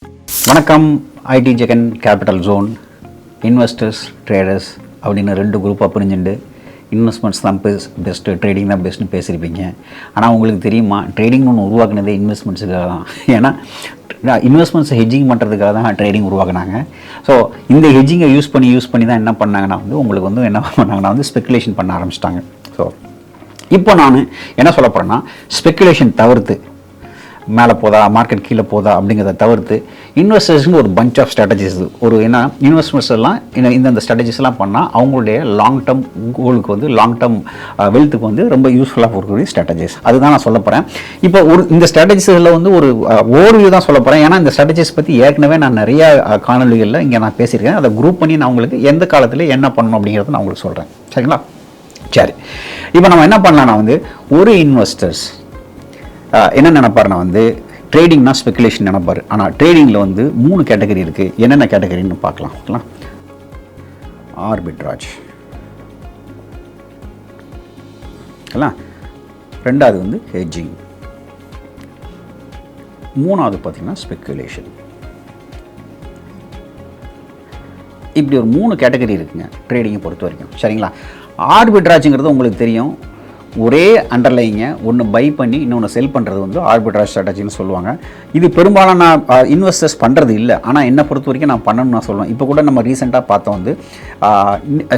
வணக்கம். IT Jagan capital zone investors traders அப்படின்னு 2 குரூப்பாக பிரிஞ்சுண்டு இன்வெஸ்ட்மெண்ட்ஸ் தான் பெஸ்ட்டு, ட்ரேடிங் தான் பெஸ்ட்டுன்னு பேசியிருப்பீங்க. ஆனால் உங்களுக்கு தெரியுமா, ட்ரேடிங்னு ஒன்று உருவாக்குனதே இன்வெஸ்ட்மெண்ட்ஸுக்காக தான். ஏன்னா இன்வெஸ்ட்மெண்ட்ஸ் ஹெட்ஜிங் பண்ணுறதுக்காக தான் ட்ரேடிங் உருவாக்குனாங்க. ஸோ இந்த ஹெட்ஜிங்கை யூஸ் பண்ணி தான் என்ன பண்ணாங்கன்னா உங்களுக்கு என்ன பண்ணாங்கன்னா ஸ்பெக்குலேஷன் பண்ண ஆரம்பிச்சிட்டாங்க. ஸோ இப்போ நான் என்ன சொல்ல போகிறேன்னா, ஸ்பெக்குலேஷன் தவிர்த்து மேலே போதா மார்க்கெட் கீழே போதா அப்படிங்கிறத தவிர்த்து இன்வெஸ்டர்ஸ்க்கு ஒரு பஞ்ச் ஆஃப் ஸ்ட்ராட்டஜிஸ் ஏன்னா இன்வெஸ்ட்மெண்ட்ஸ் எல்லாம் இந்த ஸ்ட்ராட்டஜிஸ்லாம் பண்ணால் அவங்களுடைய லாங் டேர்ம் கோலுக்கு லாங் டேர்ம் வெல்த்துக்கு ரொம்ப யூஸ்ஃபுல்லாக இருக்கக்கூடிய ஸ்ட்ராட்டஜிஸ் அதுதான் நான் சொல்ல போகிறேன். இப்போ இந்த ஸ்ட்ராட்டஜிஸில் ஒரு ஓவர்வியூ தான் சொல்ல போகிறேன். ஏன்னா இந்த ஸ்ட்ராட்டஜிஸ் பற்றி ஏற்கனவே நான் நிறைய காணொலிகளில் இங்கே நான் பேசியிருக்கேன். அதை குரூப் பண்ணி நான் உங்களுக்கு எந்த காலத்தில் என்ன பண்ணணும் அப்படிங்கிறத நான் உங்களுக்கு சொல்கிறேன். சரிங்களா? சரி, இப்போ நம்ம என்ன பண்ணலாம்னா ஒரு இன்வெஸ்டர்ஸ் என்ன நினைப்பாருன்னா ட்ரேடிங்னா ஸ்பெகுலேஷன் நினைப்பார். ஆனால் ட்ரேடிங்கில் 3 கேட்டகரி இருக்குது. என்னென்ன கேட்டகரின்னு பார்க்கலாம். ஆர்பிட்ராஜ், ரெண்டாவது ஹெட்ஜிங், மூணாவது பார்த்தீங்கன்னா ஸ்பெகுலேஷன். இப்படி ஒரு 3 கேட்டகரி இருக்குங்க ட்ரேடிங்கை பொறுத்த வரைக்கும். சரிங்களா? ஆர்பிட்ராஜுங்கிறது உங்களுக்கு தெரியும், ஒரே அண்டர்லைங்க ஒன்று பை பண்ணி இன்னொன்று செல் பண்ணுறது ஆர்பிட்ராஜ் ஸ்ட்ராட்டஜின்னு சொல்லுவாங்க. இது பெரும்பாலான இன்வெஸ்டர்ஸ் பண்ணுறது இல்லை. ஆனால் என்னை பொறுத்த வரைக்கும் நான் பண்ணணும்னு நான் சொல்லுவேன். இப்போ கூட நம்ம ரீசெண்டாக பார்த்தோம்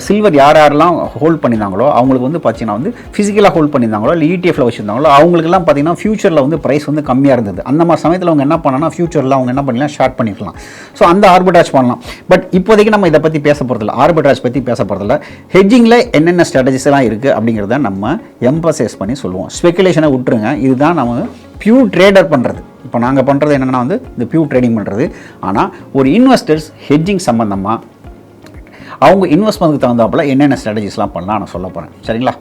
சில்வர் யாரெல்லாம் ஹோல்ட் பண்ணியிருந்தாங்களோ அவங்களுக்கு பார்த்தீங்கன்னா ஃபிசிக்கலாக ஹோல்ட் பண்ணியிருந்தாங்களோ இல்லை இடிஎஃப்ல வச்சுருந்தாங்களோ அவங்களுக்குலாம் பார்த்தீங்கன்னா ஃபியூச்சரில் ப்ரைஸ் கம்மியாக இருந்தது. அந்த மாதிரி சமயத்தில் அவங்க என்ன பண்ணலாம், ஃபியூச்சரில் அவங்க என்ன பண்ணலாம், ஷார்ட் பண்ணிக்கலாம். ஸோ அந்த ஆர்பிட்ராஜ் பண்ணலாம். பட் இப்போதைக்கு நம்ம இதை பற்றி பேச போகிறதில்ல, ஆர்பிட்ராஜ் பற்றி பேச போகிறதில்ல. ஹெட்ஜிங்கில் என்னென்ன ஸ்ட்ராட்டஜிஸ் எல்லாம் இருக்குது அப்படிங்கிறத நம்ம எம்பசைஸ் பண்ணி சொல்லுவோம். ஸ்பெகுலேஷனை விட்டுருங்க, இதுதான் நம்ம பியூர் ட்ரேடர் பண்ணுறது. இப்போ நாங்கள் பண்ணுறது என்னென்னா இந்த பியூர் ட்ரேடிங் பண்ணுறது. ஆனால் ஒரு இன்வெஸ்டர்ஸ் ஹெட்ஜிங் சம்மந்தமாக அவங்க இன்வெஸ்ட்மெண்ட்டுக்கு தகுந்தாப்பில் என்னென்ன ஸ்ட்ராட்டஜிஸ்லாம் பண்ணலாம் நான் சொல்ல போகிறேன். சரிங்களா?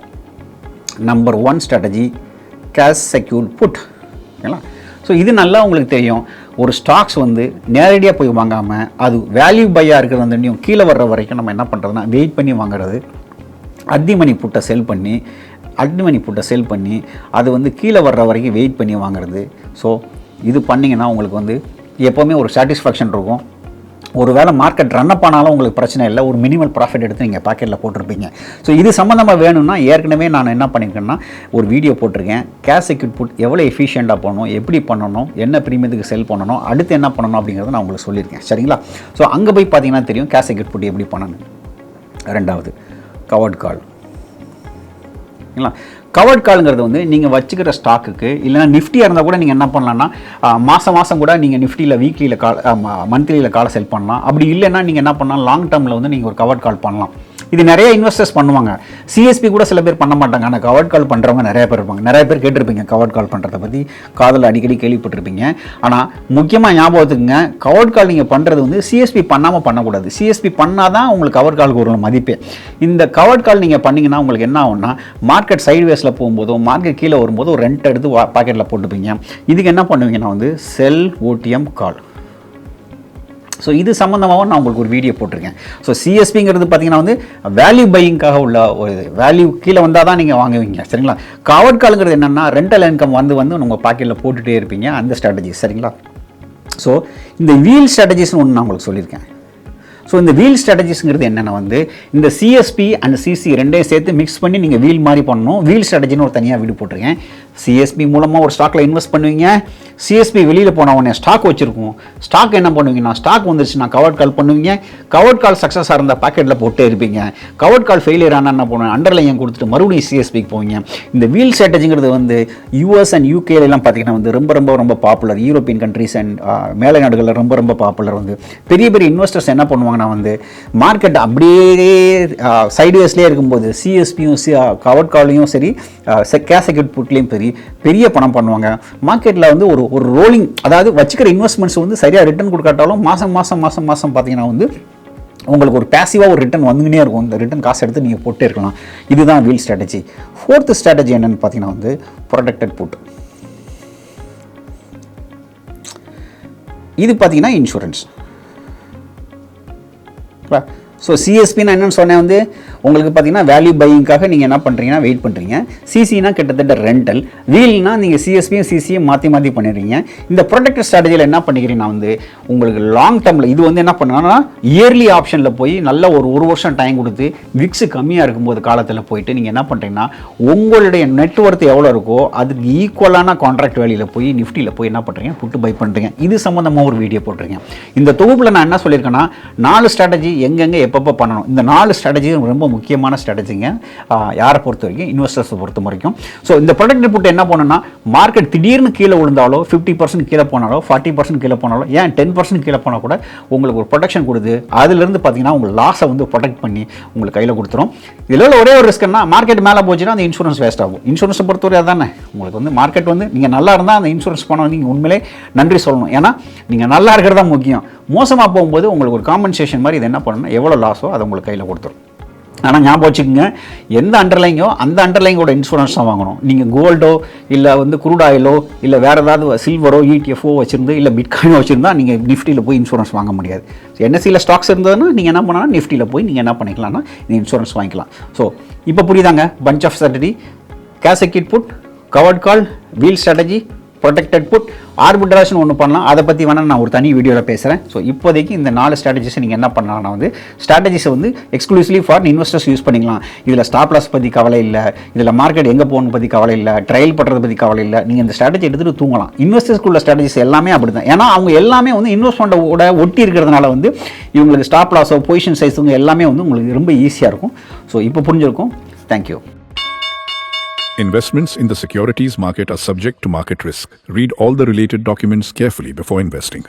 Number 1 strategy cash secured put. ஓகேங்களா? ஸோ இது நல்லா உங்களுக்கு தெரியும். ஒரு ஸ்டாக்ஸ் நேரடியாக போய் வாங்காமல் அது வேல்யூ பையாக இருக்கிறது கீழே வர்ற வரைக்கும் நம்ம என்ன பண்ணுறதுனா வெயிட் பண்ணி வாங்குறது. அத்திமணி புட்டை செல் பண்ணி அது கீழே வர்ற வரைக்கும் வெயிட் பண்ணி வாங்குறது. ஸோ இது பண்ணிங்கன்னா உங்களுக்கு எப்போவுமே ஒரு சாட்டிஸ்ஃபேக்ஷன் இருக்கும். ஒரு வேளை மார்க்கெட் ரன் ஆனாலும் உங்களுக்கு பிரச்சனை இல்லை, ஒரு மினிமல் ப்ராஃபிட் எடுத்து நீங்கள் பாக்கெட்டில் போட்டிருப்பீங்க. ஸோ இது சம்மந்தமாக வேணும்னா ஏற்கனவே நான் என்ன பண்ணியிருக்கேன்னா ஒரு வீடியோ போட்டிருக்கேன். கேஷ் செக்யூர்ட் புட் எவ்வளோ எஃபிஷியண்ட்டாக பண்ணணும், எப்படி பண்ணணும், என்ன ப்ரீமியத்துக்கு செல் பண்ணணும், அடுத்து என்ன பண்ணணும் அப்படிங்கிறத நான் உங்களுக்கு சொல்லியிருக்கேன். சரிங்களா? ஸோ அங்கே போய் பார்த்தீங்கன்னா தெரியும் கேஷ் செக்யூர்ட் புட் எப்படி பண்ணணும். ரெண்டாவது கவர்ட் கால். கவர்ட் கால்ங்கிறது நீங்கள் வச்சுக்கிற ஸ்டாக்குக்கு இல்லைனா நிஃப்டியாக இருந்தால் கூட நீங்கள் என்ன பண்ணலான்னா மாதம் கூட நீங்கள் நிஃப்டியில் வீக்லியில் மந்த்லியில் காலை செல் பண்ணலாம். அப்படி இல்லைன்னா நீங்கள் என்ன பண்ணலாம், லாங் டேர்மில் நீங்கள் ஒரு கவர்ட் கால் பண்ணலாம். இது நிறைய இன்வெஸ்டர்ஸ் பண்ணுவாங்க. சிஎஸ்பி கூட சில பேர் பண்ண மாட்டாங்க. ஆனால் கவர்ட் கால் பண்ணுறவங்க நிறைய பேர் இருப்பாங்க. நிறைய பேர் கேட்டிருப்பீங்க கவர்ட் கால் பண்ணுறதை பற்றி, காதில் அடிக்கடி கேள்விப்பட்டிருப்பீங்க. ஆனால் முக்கியமாக ஞாபகத்துக்குங்க, கவர்ட் கால் நீங்கள் பண்ணுறது சிஎஸ்பி பண்ணாமல் பண்ணக்கூடாது. சிஎஸ்பி பண்ணால் தான் உங்களுக்கு கவர்ட் காலுக்கு ஒரு மதிப்பே. இந்த கவர்ட் கால் நீங்கள் பண்ணிங்கன்னா உங்களுக்கு என்ன ஆகும்னா, மார்க்கெட் சைட்வேஸில் போகும்போதோ மார்க்கெட் கீழே வரும்போது ஒரு ரெண்ட் எடுத்து பாக்கெட்டில் போட்டுப்பீங்க. இதுக்கு என்ன பண்ணுவீங்கன்னா செல் ஓடிஎம் கால். ஸோ இது சம்மந்தமாகவும் நான் உங்களுக்கு ஒரு வீடியோ போட்டிருக்கேன். ஸோ சிஎஸ்பிங்கிறது பார்த்தீங்கன்னா வேல்யூ பையிங்காக உள்ள ஒரு இது. வேல்யூ கீழே வந்தால் தான் நீங்கள் வாங்குவீங்க. சரிங்களா? கவர்ட் காலுங்கிறது என்னென்னா ரெண்டல் இன்கம் உங்கள் பாக்கெட்டில் போட்டுகிட்டே இருப்பீங்க. அந்த ஸ்ட்ராட்டஜி. சரிங்களா? ஸோ இந்த வீல் ஸ்ட்ராட்டஜிஸ்னு ஒன்று நான் உங்களுக்கு சொல்லியிருக்கேன். ஸோ இந்த வீல் ஸ்ட்ராட்டஜிஸ்ங்கிறது என்னென்னா இந்த சிஎஸ்பி அண்ட் சிசி ரெண்டையும் சேர்த்து மிக்ஸ் பண்ணி நீங்கள் வீல் மாதிரி பண்ணணும். வீல் ஸ்ட்ராட்டஜின்னு ஒரு தனியாக வீடியோ போட்டிருக்கேன். சிஎஸ்பி மூலமாக ஒரு ஸ்டாக்கில் இன்வெஸ்ட் பண்ணுவீங்க. சிஎஸ்பி வெளியில் போன உடனே ஸ்டாக் வச்சுருக்கோம். ஸ்டாக் என்ன பண்ணுவீங்கன்னா, ஸ்டாக் வந்துருச்சுன்னா கவர்ட் கால் பண்ணுவீங்க. கவர்ட் கால் சக்ஸஸாக இருந்தால் பாக்கெட்டில் போட்டே இருப்பீங்க. கவர்ட் கால் ஃபெயிலியர் ஆனால் என்ன பண்ணுவேன், அண்டர்லைன் கொடுத்துட்டு மறுபடியும் சிஎஸ்பிக்கு போவீங்க. இந்த வீல் ஸ்ட்ராட்டஜிங்கிறது யூஎஸ் அண்ட் யூகேலாம் பார்த்தீங்கன்னா ரொம்ப பாப்புலர். யூரோப்பியன் கண்ட்ரீஸ் அண்ட் மேலை நாடுகளில் ரொம்ப பாப்புலர். பெரிய பெரிய இன்வெஸ்டர்ஸ் என்ன பண்ணுவாங்கன்னா மார்க்கெட் அப்படியே சைட்வேஸ்லேயே இருக்கும்போது சிஎஸ்பியும் கவர்ட் காலையும் சரி கேஷ் செக்யூர்ட் புட்லேயும் சரி பெரிய பணம் பண்ணுவாங்க. மார்க்கெட்டில் ஒரு ரோலிங், அதாவது வச்சுக்கிற இன்வெஸ்ட்மெண்ட்ஸ் சரியாக ரிட்டர்ன் கொடுக்காட்டாலும் மாதம் பார்த்தீங்கன்னா உங்களுக்கு ஒரு பேசிவாக ஒரு ரிட்டர்ன் வந்துக்கினே இருக்கும். இந்த ரிட்டர்ன் காசு எடுத்து நீங்கள் போட்டே இருக்கலாம். இதுதான் வீல் ஸ்ட்ராட்டஜி. 4th ஸ்ட்ராட்டஜி என்னென்னு பார்த்தீங்கன்னா ப்ரொடெக்டட் புட். இது பார்த்தீங்கன்னா இன்சூரன்ஸ். ஸோ சிஎஸ்பி நான் என்னென்னு சொன்னேன் உங்களுக்கு பார்த்தீங்கன்னா வேல்யூ பையிங்காக நீங்கள் என்ன பண்ணுறீங்கன்னா வெயிட் பண்ணுறீங்க. சிசினா கிட்டத்தட்ட ரெண்டல், வீல்னா நீங்கள் சிஎஸ்பியும் சிசியும் மாற்றி மாற்றி பண்ணிடுறீங்க. இந்த ப்ரொடெக்டட் ஸ்ட்ராட்டஜியில் என்ன பண்ணிக்கிறீங்கன்னா வந்து உங்களுக்கு லாங் டேர்மில் இது வந்து என்ன பண்ணணும்னா இயர்லி ஆப்ஷனில் போய் நல்ல ஒரு வருஷம் டைம் கொடுத்து விக்ஸ் கம்மியாக இருக்கும்போது காலத்தில் போயிட்டு நீங்கள் என்ன பண்ணுறீங்கன்னா உங்களுடைய நெட்வொர்த் எவ்வளோ இருக்கோ அதுக்கு ஈக்குவலான கான்ட்ராக்ட் வேலையில் போய் நிஃப்டியில் போய் என்ன பண்ணுறீங்க புட்டு பை பண்ணுறீங்க. இது சம்மந்தமாக ஒரு வீடியோ போட்டிருக்கேன். இந்த தொகுப்பில் நான் என்ன சொல்லியிருக்கேன்னா 4 ஸ்ட்ராட்டஜி எங்கெங்கே எப்பப்போ பண்ணணும். இந்த 4 ஸ்ட்ராட்டஜி ரொம்ப முக்கியமான ஸ்ட்ராட்டஜிங்க யாரை பொறுத்த வரைக்கும், இன்வெஸ்டர்ஸை பொறுத்த வரைக்கும். ஸோ இந்த ப்ரொடெக்டட் புட் என்ன பண்ணணும்னா மார்க்கெட் திடீர்னு கீழே விழுந்தாலோ 50% கீழே போனாலோ 40% கீழே போனாலோ ஏன் 10% கீழே போனால் கூட உங்களுக்கு ஒரு ப்ரொடெக்ஷன் கொடுத்து அதுலேருந்து பார்த்தீங்கன்னா உங்கள் லாஸை வந்து ப்ரொடெக்ட் பண்ணி உங்களுக்கு கையில் கொடுத்துரும். இதில் ஒரே ஒரு ரிஸ்க்னா மார்க்கெட் மேலே போச்சுன்னா அந்த இன்சூரன்ஸ் வேஸ்ட் ஆகும். இன்சூரன்ஸை பொறுத்தவரை அதானே உங்களுக்கு வந்து மார்க்கெட் வந்து நீங்கள் நல்லா இருந்தால் அந்த இன்சூரன்ஸ் பணம் வந்து நீங்கள் உண்மையிலே நன்றி சொல்லணும். ஏன்னா நீங்கள் நல்லா இருக்கிறது தான் முக்கியம். மோசமாக போகும்போது உங்களுக்கு ஒரு காம்பன்சேஷன் மாதிரி இது என்ன பண்ணணும்னா எவ்வளோ லாஸோ அதை உங்களுக்கு கையில் கொடுத்துரும். ஆனால் ஞாபகம் வச்சுக்கோங்க, எந்த அண்டர்லைங்கோ அந்த அண்டர்லைங்கோட இன்சூரன்ஸ் தான் வாங்கணும். நீங்கள் கோல்டோ இல்லை வந்து குரூட் ஆயிலோ இல்லை வேறு ஏதாவது சில்வரோ ETF வச்சுருந்து இல்லை பிட்காயினோ வச்சுருந்தா நீங்கள் நிஃப்டியில் போய் இன்சூரன்ஸ் வாங்க முடியாது. NSEயில் ஸ்டாக்ஸ் இருந்ததுன்னா நீங்கள் என்ன பண்ணலாம், நிஃப்டியில் போய் நீங்கள் என்ன பண்ணிக்கலாம்னா இந்த இன்சூரன்ஸ் வாங்கிக்கலாம். ஸோ இப்போ புரியுதாங்க, bunch of strategy, cash secured put, covered call, wheel strategy, protected put, arbitration ஒன்று பண்ணலாம். அதை பற்றி வேணால் நான் ஒரு தனி வீடியோவில் பேசுகிறேன். ஸோ இப்போதைக்கு இந்த 4 ஸ்ட்ராட்டஜிஸை நீங்கள் என்ன பண்ணலாம்னா வந்து ஸ்ட்ராட்டஜிஸை வந்து எக்ஸ்க்ளூசிவ்லி ஃபார் இன்வெஸ்டர்ஸ் யூஸ் பண்ணிக்கலாம். இதில் ஸ்டாப் லாஸ் பற்றி கவலை இல்லை, இதில் மார்க்கெட் எங்கே போகணும் பற்றி கவலை இல்லை, ட்ரையல் பண்ணுறது பற்றி கவலை இல்லை. நீங்கள் இந்த ஸ்ட்ராட்டஜி எடுத்துகிட்டு தூங்கலாம். இன்வெஸ்டர்ஸ்க்குள்ள ஸ்ட்ராட்டஜிஸ் எல்லாமே அப்படி தான். ஏன்னா அவங்க எல்லாமே வந்து இன்வெஸ்ட்மெண்ட்டோட ஒட்டி இருக்கிறதுனால வந்து இவங்களுக்கு ஸ்டாப் லாஸோ பொசிஷன் சைஸுங்க எல்லாமே வந்து உங்களுக்கு ரொம்ப ஈஸியாக இருக்கும். ஸோ இப்போ புரிஞ்சிருக்கும். Thank you. Investments in the securities market are subject to market risk. Read all the related documents carefully before investing.